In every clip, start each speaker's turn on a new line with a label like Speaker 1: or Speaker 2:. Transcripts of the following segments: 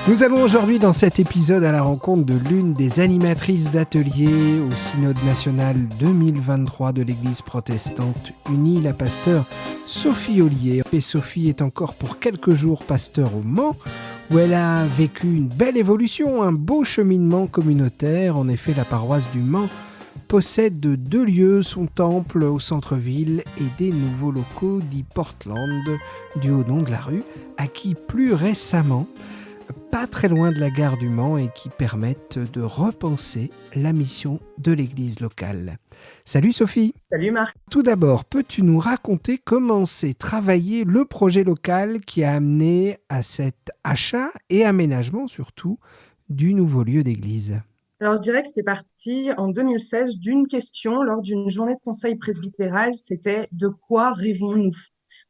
Speaker 1: Nous allons aujourd'hui dans cet épisode à la rencontre de l'une des animatrices d'ateliers au Synode national 2023 de l'Église protestante unie, la pasteure Sophie Ollier. Et Sophie est encore pour quelques jours pasteur au Mans, où elle a vécu une belle évolution, un beau cheminement communautaire. En effet, la paroisse du Mans possède 2 lieux, son temple au centre-ville et des nouveaux locaux dits Portland, du haut nom de la rue, acquis plus récemment, pas très loin de la gare du Mans et qui permettent de repenser la mission de l'église locale. Salut Sophie.
Speaker 2: Salut Marc.
Speaker 1: Tout d'abord, peux-tu nous raconter comment s'est travaillé le projet local qui a amené à cet achat et aménagement surtout du nouveau lieu d'église ?
Speaker 2: Alors je dirais que c'est parti en 2016 d'une question lors d'une journée de conseil presbytéral, c'était de quoi rêvons-nous?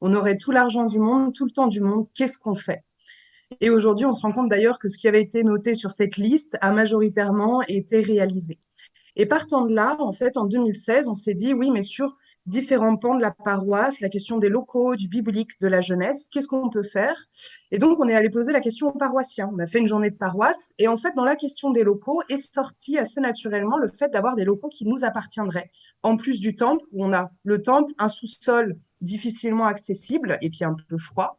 Speaker 2: On aurait tout l'argent du monde, tout le temps du monde, qu'est-ce qu'on fait? Et aujourd'hui, on se rend compte d'ailleurs que ce qui avait été noté sur cette liste a majoritairement été réalisé. Et partant de là, en fait, en 2016, on s'est dit, oui, mais sur différents pans de la paroisse, la question des locaux, du biblique, de la jeunesse, qu'est-ce qu'on peut faire? Et donc, on est allé poser la question aux paroissiens. On a fait une journée de paroisse. Et en fait, dans la question des locaux, est sorti assez naturellement le fait d'avoir des locaux qui nous appartiendraient. En plus du temple, où on a le temple, un sous-sol difficilement accessible et puis un peu froid.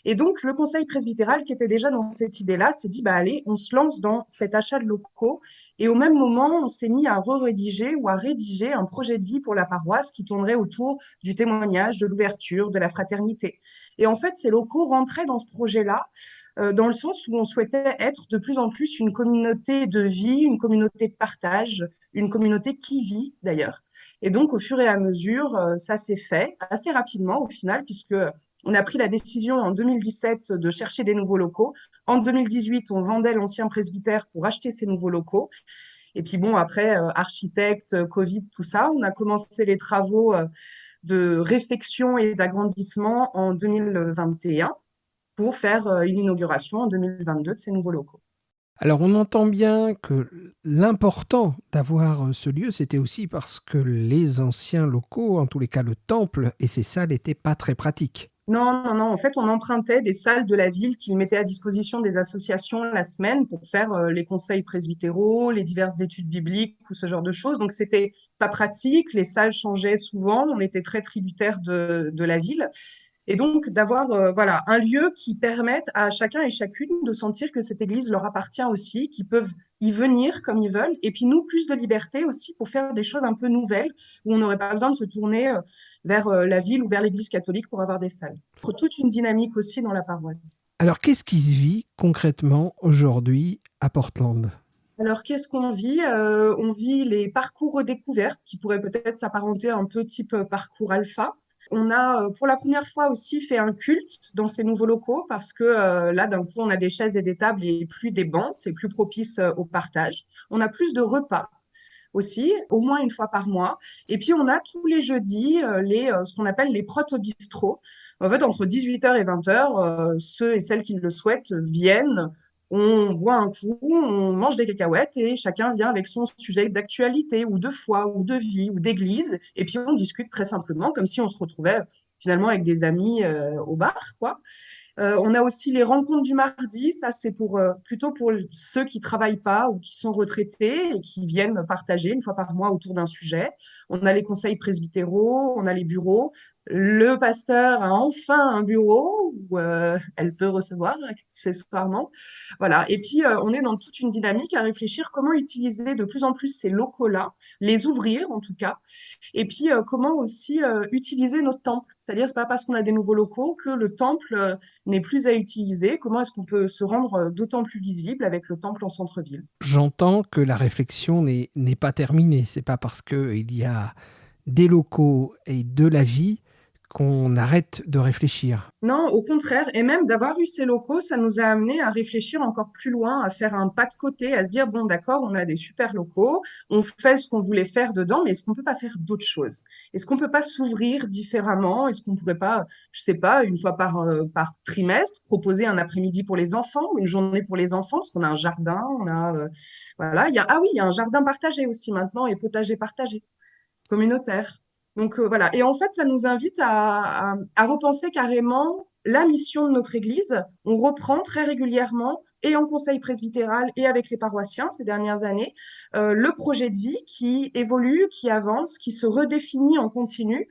Speaker 2: Et donc, le conseil presbytéral, qui était déjà dans cette idée-là, s'est dit, bah, allez, on se lance dans cet achat de locaux. Et au même moment, on s'est mis à rédiger ou à rédiger un projet de vie pour la paroisse qui tournerait autour du témoignage, de l'ouverture, de la fraternité. Et en fait, ces locaux rentraient dans ce projet-là, dans le sens où on souhaitait être de plus en plus une communauté de vie, une communauté de partage, une communauté qui vit d'ailleurs. Et donc, au fur et à mesure, ça s'est fait assez rapidement au final, puisque on a pris la décision en 2017 de chercher des nouveaux locaux. En 2018, on vendait l'ancien presbytère pour acheter ces nouveaux locaux. Et puis bon, après, architecte, Covid, tout ça, on a commencé les travaux de réfection et d'agrandissement en 2021 pour faire une inauguration en 2022 de ces nouveaux locaux.
Speaker 1: Alors on entend bien que l'important d'avoir ce lieu, c'était aussi parce que les anciens locaux, en tous les cas le temple et ses salles, n'étaient pas très pratiques.
Speaker 2: Non, non, non. En fait, on empruntait des salles de la ville qui mettaient à disposition des associations la semaine pour faire les conseils presbytéraux, les diverses études bibliques ou ce genre de choses. Donc, c'était pas pratique. Les salles changeaient souvent. On était très tributaire de la ville. Et donc, d'avoir voilà, un lieu qui permette à chacun et chacune de sentir que cette église leur appartient aussi, qu'ils peuvent y venir comme ils veulent. Et puis, nous, plus de liberté aussi pour faire des choses un peu nouvelles où on n'aurait pas besoin de se tourner vers la ville ou vers l'église catholique pour avoir des salles. Pour toute une dynamique aussi dans la paroisse.
Speaker 1: Alors qu'est-ce qui se vit concrètement aujourd'hui à Portland ?
Speaker 2: Alors, qu'est-ce qu'on vit? On vit les parcours redécouvertes qui pourraient peut-être s'apparenter un peu type parcours alpha. On a pour la première fois aussi fait un culte dans ces nouveaux locaux parce que là, d'un coup, on a des chaises et des tables et plus des bancs. C'est plus propice au partage. On a plus de repas aussi, au moins une fois par mois. Et puis, on a tous les jeudis ce qu'on appelle les proto-bistros. En fait, entre 18h et 20h, ceux et celles qui le souhaitent viennent, on boit un coup, on mange des cacahuètes et chacun vient avec son sujet d'actualité ou de foi ou de vie ou d'église. Et puis, on discute très simplement comme si on se retrouvait finalement avec des amis au bar, quoi. On a aussi les rencontres du mardi, ça c'est pour plutôt pour ceux qui travaillent pas ou qui sont retraités et qui viennent partager une fois par mois autour d'un sujet. On a les conseils presbytéraux, on a les bureaux. Le pasteur a enfin un bureau où elle peut recevoir accessoirement. Voilà. Et puis on est dans toute une dynamique à réfléchir comment utiliser de plus en plus ces locaux-là, les ouvrir en tout cas, et puis comment aussi utiliser notre temple. C'est-à-dire, c'est pas parce qu'on a des nouveaux locaux que le temple n'est plus à utiliser. Comment est-ce qu'on peut se rendre d'autant plus visible avec le temple en centre-ville?
Speaker 1: J'entends que la réflexion n'est pas terminée. C'est pas parce qu'il y a des locaux et de la vie qu'on arrête de réfléchir.
Speaker 2: Non, au contraire. Et même d'avoir eu ces locaux, ça nous a amené à réfléchir encore plus loin, à faire un pas de côté, à se dire, bon, d'accord, on a des super locaux, on fait ce qu'on voulait faire dedans, mais est-ce qu'on peut pas faire d'autres choses? Est-ce qu'on peut pas s'ouvrir différemment? Est-ce qu'on pourrait pas, je sais pas, une fois par trimestre, proposer un après-midi pour les enfants ou une journée pour les enfants, parce qu'on a un jardin, on a, voilà, ah oui, il y a un jardin partagé aussi maintenant et potager partagé communautaire. Donc voilà. Et en fait, ça nous invite à repenser carrément la mission de notre Église. On reprend très régulièrement et en conseil presbytéral et avec les paroissiens ces dernières années, le projet de vie qui évolue, qui avance, qui se redéfinit en continu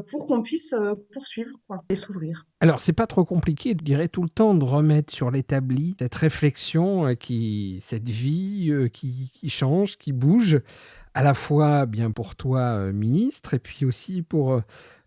Speaker 2: pour qu'on puisse poursuivre quoi, et s'ouvrir.
Speaker 1: Alors, c'est pas trop compliqué, je dirais, tout le temps de remettre sur l'établi cette réflexion, cette vie qui change, qui bouge, à la fois bien pour toi, ministre, et puis aussi pour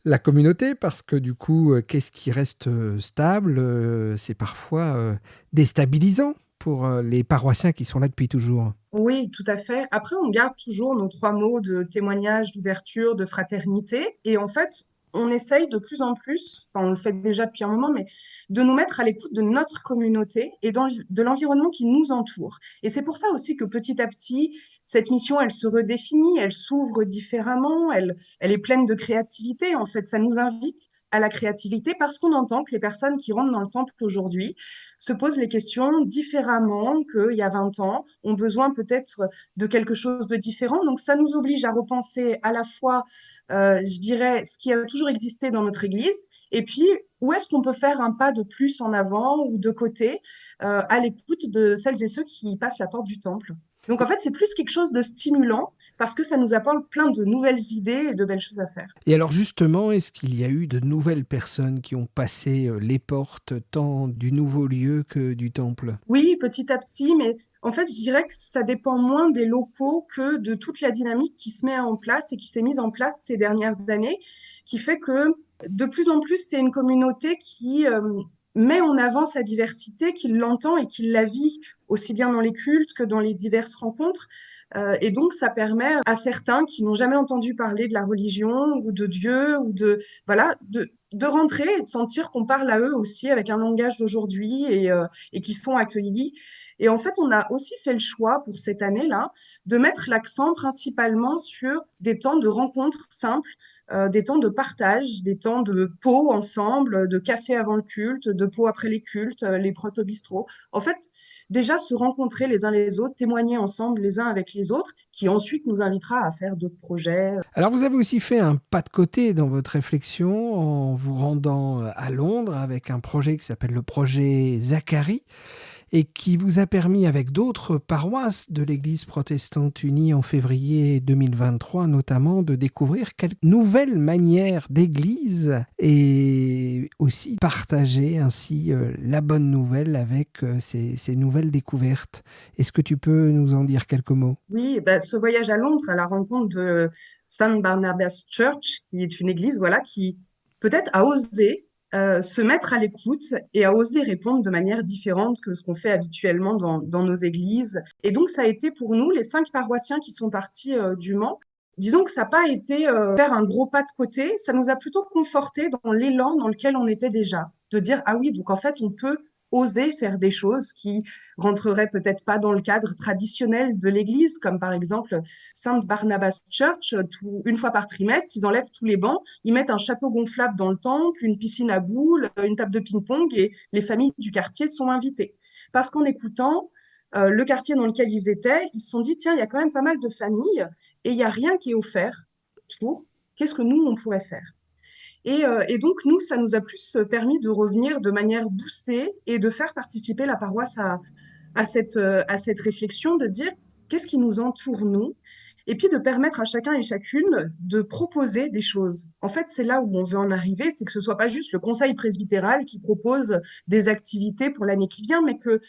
Speaker 1: la communauté, parce que du coup, qu'est-ce qui reste stable, c'est parfois déstabilisant pour les paroissiens qui sont là depuis toujours.
Speaker 2: Oui, tout à fait. Après, on garde toujours nos trois mots de témoignage, d'ouverture, de fraternité. Et en fait, on essaye de plus en plus, enfin, on le fait déjà depuis un moment, mais de nous mettre à l'écoute de notre communauté et de l'environnement qui nous entoure. Et c'est pour ça aussi que petit à petit, cette mission, elle se redéfinit, elle s'ouvre différemment, elle est pleine de créativité. En fait, ça nous invite à la créativité parce qu'on entend que les personnes qui rentrent dans le temple aujourd'hui se posent les questions différemment qu'il y a 20 ans, ont besoin peut-être de quelque chose de différent. Donc ça nous oblige à repenser à la fois, je dirais, ce qui a toujours existé dans notre Église, et puis où est-ce qu'on peut faire un pas de plus en avant ou de côté à l'écoute de celles et ceux qui passent la porte du temple. Donc en fait, c'est plus quelque chose de stimulant parce que ça nous apporte plein de nouvelles idées et de belles choses à faire.
Speaker 1: Et alors justement, est-ce qu'il y a eu de nouvelles personnes qui ont passé les portes tant du nouveau lieu que du temple?
Speaker 2: Oui, petit à petit, mais en fait, je dirais que ça dépend moins des locaux que de toute la dynamique qui se met en place et qui s'est mise en place ces dernières années, qui fait que de plus en plus, c'est une communauté qui met en avant sa diversité, qui l'entend et qui la vit aussi bien dans les cultes que dans les diverses rencontres. Et donc, ça permet à certains qui n'ont jamais entendu parler de la religion ou de Dieu ou voilà, de rentrer et de sentir qu'on parle à eux aussi avec un langage d'aujourd'hui et qui sont accueillis. Et en fait, on a aussi fait le choix pour cette année-là de mettre l'accent principalement sur des temps de rencontres simples, des temps de partage, des temps de pot ensemble, de café avant le culte, de pot après les cultes, les proto-bistrots. En fait, déjà se rencontrer les uns les autres, témoigner ensemble les uns avec les autres, qui ensuite nous invitera à faire d'autres projets.
Speaker 1: Alors vous avez aussi fait un pas de côté dans votre réflexion en vous rendant à Londres avec un projet qui s'appelle le projet Zacharie et qui vous a permis, avec d'autres paroisses de l'Église protestante unie en février 2023 notamment, de découvrir quelques nouvelles manières d'Église et aussi partager ainsi la bonne nouvelle avec ces nouvelles découvertes. Est-ce que tu peux nous en dire quelques mots?
Speaker 2: Oui, ben, ce voyage à Londres à la rencontre de St. Barnabas Church, qui est une église, voilà, qui peut-être a osé se mettre à l'écoute et a osé répondre de manière différente que ce qu'on fait habituellement dans nos églises. Et donc, ça a été pour nous, les 5 paroissiens qui sont partis du Mans, disons que ça n'a pas été faire un gros pas de côté, ça nous a plutôt conforté dans l'élan dans lequel on était déjà, de dire, ah oui, donc en fait, on peut oser faire des choses qui rentreraient peut-être pas dans le cadre traditionnel de l'Église, comme par exemple Sainte Barnabas Church, une fois par trimestre, ils enlèvent tous les bancs, ils mettent un château gonflable dans le temple, une piscine à boules, une table de ping-pong et les familles du quartier sont invitées. Parce qu'en écoutant le quartier dans lequel ils étaient, ils se sont dit, tiens, il y a quand même pas mal de familles et il n'y a rien qui est offert pour, qu'est-ce que nous, on pourrait faire? Et donc, nous, ça nous a plus permis de revenir de manière boostée et de faire participer la paroisse à cette réflexion, de dire qu'est-ce qui nous entoure, nous, et puis de permettre à chacun et chacune de proposer des choses. En fait, c'est là où on veut en arriver, c'est que ce soit pas juste le conseil presbytéral qui propose des activités pour l'année qui vient, mais que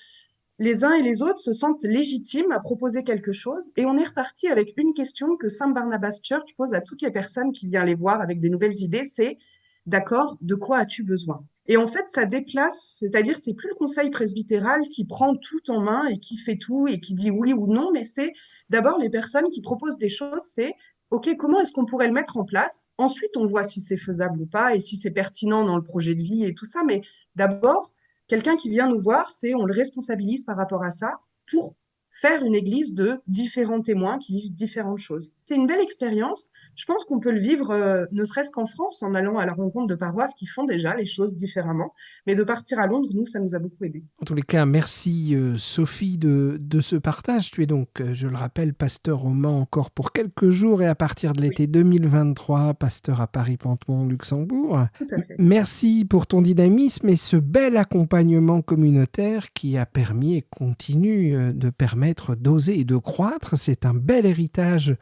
Speaker 2: les uns et les autres se sentent légitimes à proposer quelque chose. Et on est reparti avec une question que Saint Barnabas Church pose à toutes les personnes qui viennent les voir avec des nouvelles idées, c'est d'accord, de quoi as-tu besoin? Et en fait, ça déplace, c'est-à-dire c'est plus le conseil presbytéral qui prend tout en main et qui fait tout et qui dit oui ou non, mais c'est d'abord les personnes qui proposent des choses, c'est OK, comment est-ce qu'on pourrait le mettre en place? Ensuite, on voit si c'est faisable ou pas et si c'est pertinent dans le projet de vie et tout ça, mais d'abord, quelqu'un qui vient nous voir, c'est on le responsabilise par rapport à ça pour faire une église de différents témoins qui vivent différentes choses. C'est une belle expérience. Je pense qu'on peut le vivre, ne serait-ce qu'en France, en allant à la rencontre de paroisses qui font déjà les choses différemment. Mais de partir à Londres, nous, ça nous a beaucoup aidé.
Speaker 1: En tous les cas, merci Sophie de ce partage. Tu es donc, je le rappelle, pasteur au Mans encore pour quelques jours et à partir de
Speaker 2: Oui,
Speaker 1: l'été 2023, pasteur à Paris-Panthemont, Luxembourg.
Speaker 2: tout à fait.
Speaker 1: Merci pour ton dynamisme et ce bel accompagnement communautaire qui a permis et continue de permettre d'oser et de croître. C'est un bel héritage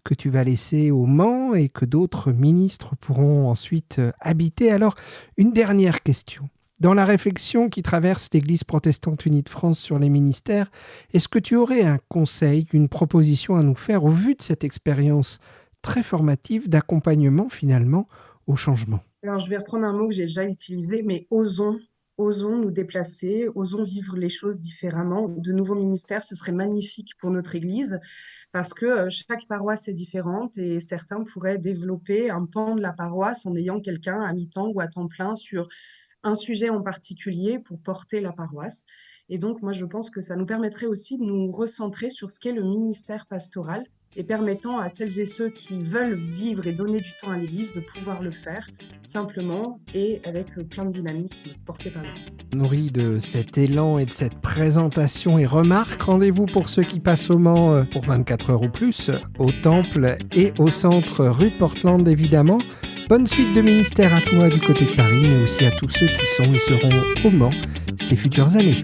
Speaker 1: que tu vas laisser au Mans et que d'autres ministres pourront ensuite habiter. Alors, une dernière question. Dans la réflexion qui traverse l'Église protestante unie de France sur les ministères, est-ce que tu aurais un conseil, une proposition à nous faire au vu de cette expérience très formative d'accompagnement finalement au changement?
Speaker 2: Alors, je vais reprendre un mot que j'ai déjà utilisé, mais osons. Osons nous déplacer, osons vivre les choses différemment. De nouveaux ministères, ce serait magnifique pour notre Église parce que chaque paroisse est différente et certains pourraient développer un pan de la paroisse en ayant quelqu'un à mi-temps ou à temps plein sur un sujet en particulier pour porter la paroisse. Et donc, moi, je pense que ça nous permettrait aussi de nous recentrer sur ce qu'est le ministère pastoral et permettant à celles et ceux qui veulent vivre et donner du temps à l'Église de pouvoir le faire simplement et avec plein de dynamisme porté par l'Église.
Speaker 1: Nourri de cet élan et de cette présentation et remarques, rendez-vous pour ceux qui passent au Mans pour 24 heures ou plus, au Temple et au centre rue de Portland évidemment. Bonne suite de ministère à toi du côté de Paris, mais aussi à tous ceux qui sont et seront au Mans ces futures années.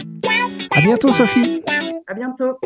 Speaker 1: À bientôt Sophie.
Speaker 2: À bientôt.